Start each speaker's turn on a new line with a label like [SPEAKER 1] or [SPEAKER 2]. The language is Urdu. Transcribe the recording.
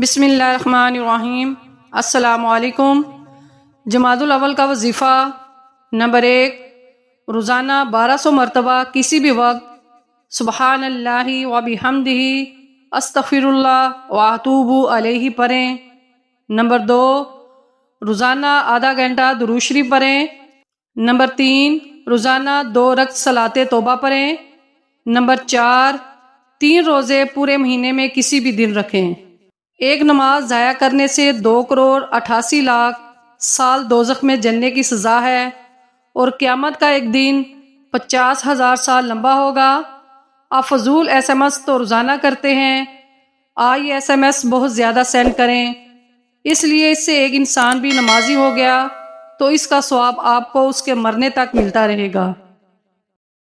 [SPEAKER 1] بسم اللہ الرحمن الرحیم۔ السلام علیکم۔ جمادی الاول کا وظیفہ نمبر 1، روزانہ 1200 مرتبہ کسی بھی وقت سبحان اللہ و بحمدہ استغفر اللہ و اتوب الیہ پڑھیں۔ نمبر 2، روزانہ آدھا گھنٹہ درود شریف پڑھیں۔ نمبر 3، روزانہ 2 رکعت صلاۃ توبہ پڑھیں۔ نمبر 4، 3 روزے پورے مہینے میں کسی بھی دن رکھیں۔ ایک نماز ضائع کرنے سے 2,88,00,000 سال دوزخ میں جلنے کی سزا ہے، اور قیامت کا ایک دن 50,000 سال لمبا ہوگا۔ آپ فضول SMS تو روزانہ کرتے ہیں، آج SMS بہت زیادہ سینڈ کریں، اس لیے اس سے ایک انسان بھی نمازی ہو گیا تو اس کا ثواب آپ کو اس کے مرنے تک ملتا رہے گا۔